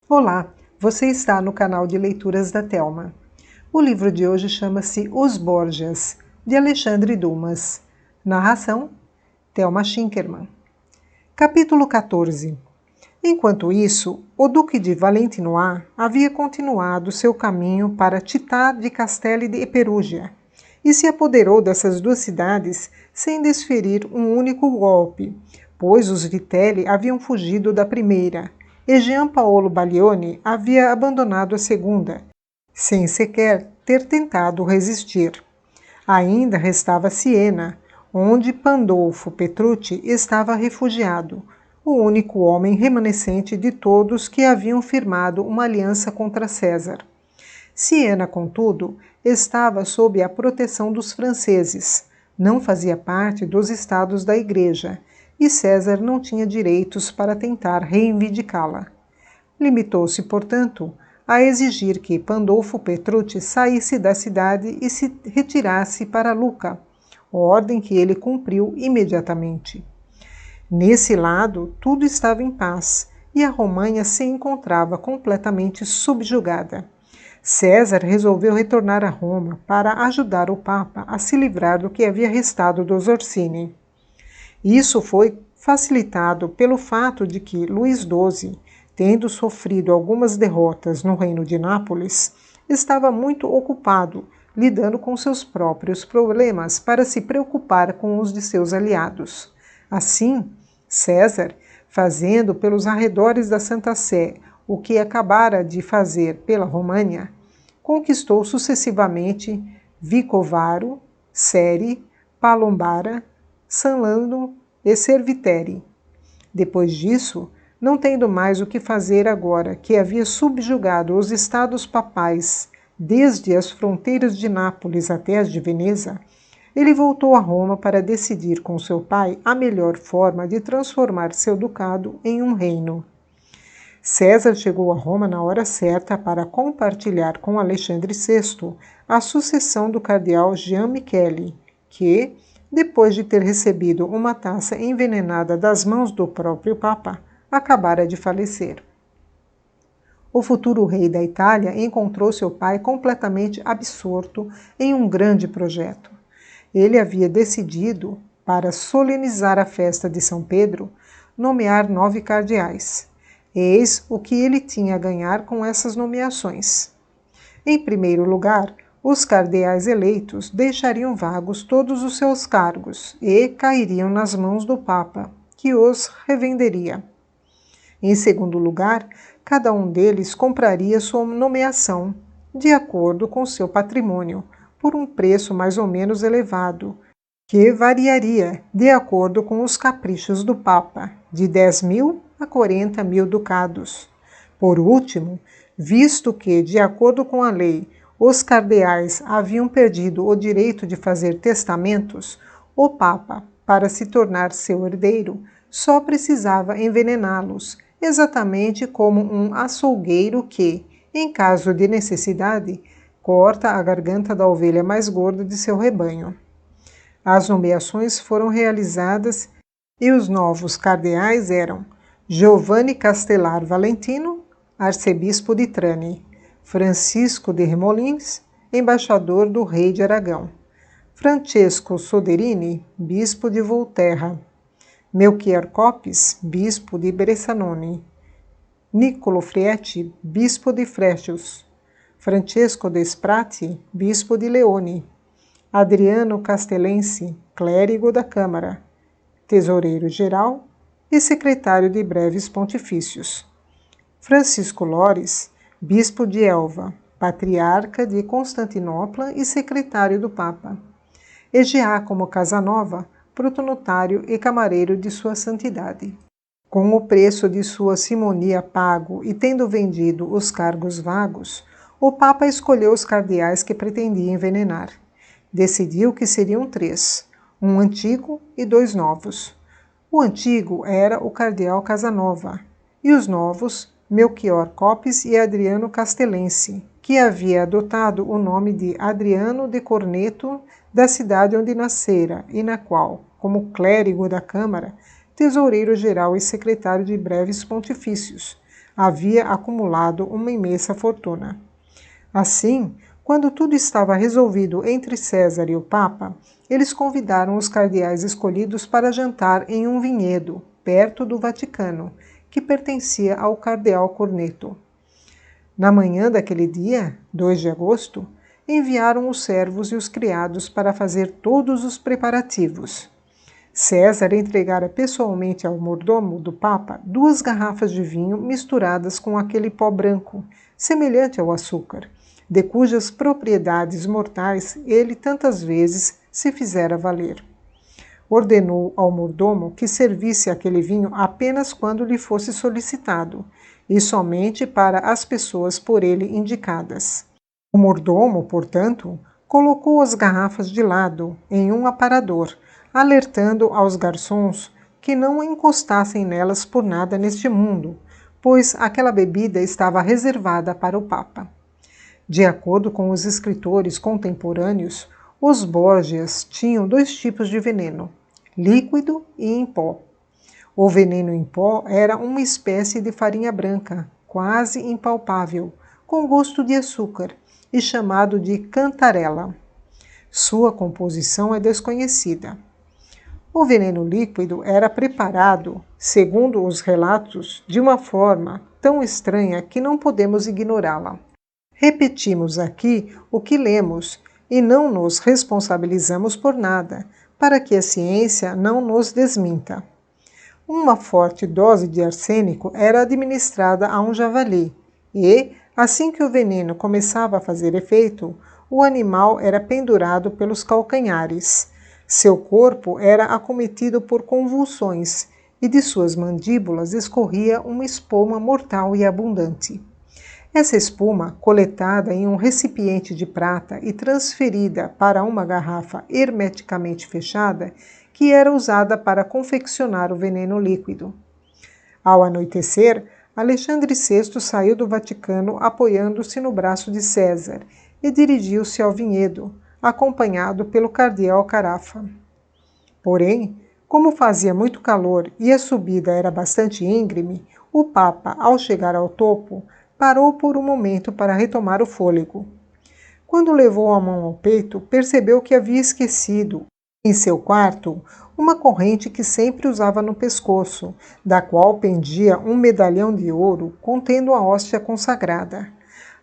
Olá, você está no canal de leituras da Thelma. O livro de hoje chama-se Os Borgias, de Alexandre Dumas. Narração, Thelma Schinkermann. Capítulo 14. Enquanto isso, o Duque de Valentinois havia continuado seu caminho para Città di Castelli e Perugia, e se apoderou dessas duas cidades sem desferir um único golpe, pois os Vitelli haviam fugido da primeira, e Gian Paolo Baglioni havia abandonado a segunda, sem sequer ter tentado resistir. Ainda restava Siena, onde Pandolfo Petrucci estava refugiado, o único homem remanescente de todos que haviam firmado uma aliança contra César. Siena, contudo, estava sob a proteção dos franceses, não fazia parte dos estados da Igreja, e César não tinha direitos para tentar reivindicá-la. Limitou-se, portanto, a exigir que Pandolfo Petrucci saísse da cidade e se retirasse para Lucca, ordem que ele cumpriu imediatamente. Nesse lado, tudo estava em paz, e a Romanha se encontrava completamente subjugada. César resolveu retornar a Roma para ajudar o Papa a se livrar do que havia restado dos Orsini. Isso foi facilitado pelo fato de que Luís XII, tendo sofrido algumas derrotas no reino de Nápoles, estava muito ocupado lidando com seus próprios problemas para se preocupar com os de seus aliados. Assim, César, fazendo pelos arredores da Santa Sé o que acabara de fazer pela România, conquistou sucessivamente Vicovaro, Ceri, Palombara, Sanlano e Cervitere. Depois disso, não tendo mais o que fazer agora que havia subjugado os estados papais desde as fronteiras de Nápoles até as de Veneza, ele voltou a Roma para decidir com seu pai a melhor forma de transformar seu ducado em um reino. César chegou a Roma na hora certa para compartilhar com Alexandre VI a sucessão do cardeal Jean Michele, que, depois de ter recebido uma taça envenenada das mãos do próprio Papa, acabara de falecer. O futuro rei da Itália encontrou seu pai completamente absorto em um grande projeto. Ele havia decidido, para solenizar a festa de São Pedro, nomear 9 cardeais. Eis o que ele tinha a ganhar com essas nomeações. Em primeiro lugar, os cardeais eleitos deixariam vagos todos os seus cargos e cairiam nas mãos do Papa, que os revenderia. Em segundo lugar, cada um deles compraria sua nomeação, de acordo com seu patrimônio, por um preço mais ou menos elevado, que variaria de acordo com os caprichos do Papa, de 10.000 a 40.000 ducados. Por último, visto que, de acordo com a lei, os cardeais haviam perdido o direito de fazer testamentos, o Papa, para se tornar seu herdeiro, só precisava envenená-los, exatamente como um açougueiro que, em caso de necessidade, corta a garganta da ovelha mais gorda de seu rebanho. As nomeações foram realizadas e os novos cardeais eram Giovanni Castellar Valentino, arcebispo de Trani, Francisco de Remolins, embaixador do rei de Aragão, Francesco Soderini, bispo de Volterra, Melchior Copes, bispo de Bressanone, Niccolo Frietti, bispo de Frejus, Francesco de Sprati, bispo de Leone, Adriano Castellense, clérigo da Câmara, tesoureiro-geral e secretário de breves pontifícios, Francisco Lores, bispo de Elva, patriarca de Constantinopla e secretário do Papa, e Giacomo Casanova, protonotário e camareiro de sua santidade. Com o preço de sua simonia pago e tendo vendido os cargos vagos, o Papa escolheu os cardeais que pretendia envenenar. Decidiu que seriam 3, um antigo e 2 novos. O antigo era o cardeal Casanova, e os novos, Melchior Copes e Adriano Castellense, que havia adotado o nome de Adriano de Corneto, da cidade onde nascera e na qual, como clérigo da Câmara, tesoureiro-geral e secretário de breves pontifícios, havia acumulado uma imensa fortuna. Assim, quando tudo estava resolvido entre César e o Papa, eles convidaram os cardeais escolhidos para jantar em um vinhedo, perto do Vaticano, que pertencia ao cardeal Corneto. Na manhã daquele dia, 2 de agosto, enviaram os servos e os criados para fazer todos os preparativos. César entregara pessoalmente ao mordomo do Papa 2 garrafas de vinho misturadas com aquele pó branco, semelhante ao açúcar, de cujas propriedades mortais ele tantas vezes se fizera valer. Ordenou ao mordomo que servisse aquele vinho apenas quando lhe fosse solicitado, e somente para as pessoas por ele indicadas. O mordomo, portanto, colocou as garrafas de lado em um aparador, alertando aos garçons que não encostassem nelas por nada neste mundo, pois aquela bebida estava reservada para o Papa. De acordo com os escritores contemporâneos, os Borgias tinham 2 tipos de veneno, líquido e em pó. O veneno em pó era uma espécie de farinha branca, quase impalpável, com gosto de açúcar, e chamado de cantarela. Sua composição é desconhecida. O veneno líquido era preparado, segundo os relatos, de uma forma tão estranha que não podemos ignorá-la. Repetimos aqui o que lemos e não nos responsabilizamos por nada, para que a ciência não nos desminta. Uma forte dose de arsênico era administrada a um javali e, assim que o veneno começava a fazer efeito, o animal era pendurado pelos calcanhares. Seu corpo era acometido por convulsões e de suas mandíbulas escorria uma espuma mortal e abundante. Essa espuma, coletada em um recipiente de prata e transferida para uma garrafa hermeticamente fechada, que era usada para confeccionar o veneno líquido. Ao anoitecer, Alexandre VI saiu do Vaticano apoiando-se no braço de César e dirigiu-se ao vinhedo, acompanhado pelo cardeal Carafa. Porém, como fazia muito calor e a subida era bastante íngreme, o Papa, ao chegar ao topo, parou por um momento para retomar o fôlego. Quando levou a mão ao peito, percebeu que havia esquecido, em seu quarto, uma corrente que sempre usava no pescoço, da qual pendia um medalhão de ouro contendo a hóstia consagrada.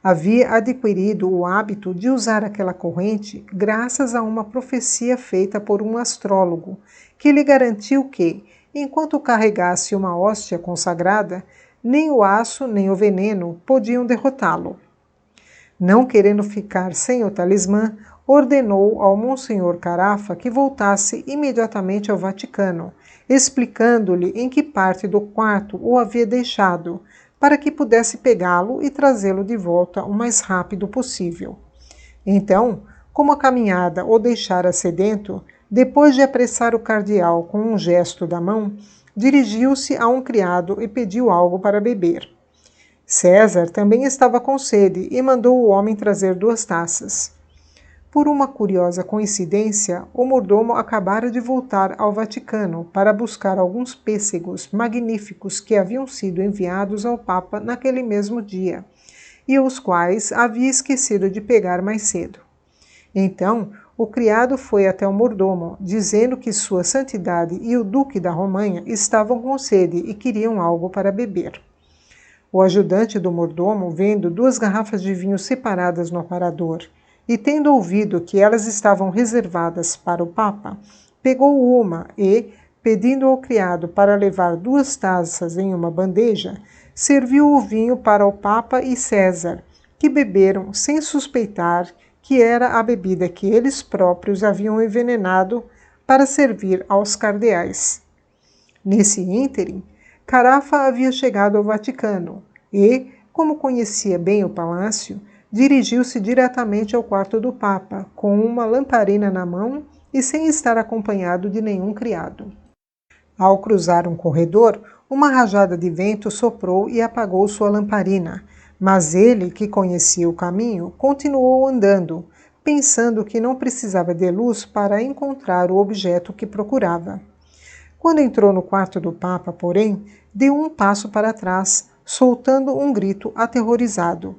Havia adquirido o hábito de usar aquela corrente graças a uma profecia feita por um astrólogo, que lhe garantiu que, enquanto carregasse uma hóstia consagrada, nem o aço nem o veneno podiam derrotá-lo. Não querendo ficar sem o talismã, ordenou ao Monsenhor Carafa que voltasse imediatamente ao Vaticano, explicando-lhe em que parte do quarto o havia deixado, para que pudesse pegá-lo e trazê-lo de volta o mais rápido possível. Então, como a caminhada o deixara sedento, depois de apressar o cardeal com um gesto da mão, dirigiu-se a um criado e pediu algo para beber. César também estava com sede e mandou o homem trazer 2 taças. Por uma curiosa coincidência, o mordomo acabara de voltar ao Vaticano para buscar alguns pêssegos magníficos que haviam sido enviados ao Papa naquele mesmo dia, e os quais havia esquecido de pegar mais cedo. Então, o criado foi até o mordomo, dizendo que Sua Santidade e o Duque da Romanha estavam com sede e queriam algo para beber. O ajudante do mordomo, vendo 2 garrafas de vinho separadas no aparador, e tendo ouvido que elas estavam reservadas para o Papa, pegou uma e, pedindo ao criado para levar 2 taças em uma bandeja, serviu o vinho para o Papa e César, que beberam sem suspeitar que era a bebida que eles próprios haviam envenenado para servir aos cardeais. Nesse ínterim, Carafa havia chegado ao Vaticano e, como conhecia bem o palácio, dirigiu-se diretamente ao quarto do Papa, com uma lamparina na mão e sem estar acompanhado de nenhum criado. Ao cruzar um corredor, uma rajada de vento soprou e apagou sua lamparina, mas ele, que conhecia o caminho, continuou andando, pensando que não precisava de luz para encontrar o objeto que procurava. Quando entrou no quarto do Papa, porém, deu um passo para trás, soltando um grito aterrorizado.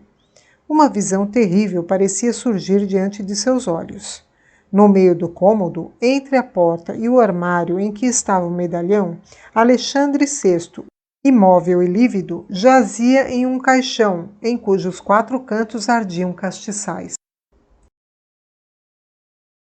Uma visão terrível parecia surgir diante de seus olhos. No meio do cômodo, entre a porta e o armário em que estava o medalhão, Alexandre VI, imóvel e lívido, jazia em um caixão em cujos 4 cantos ardiam castiçais.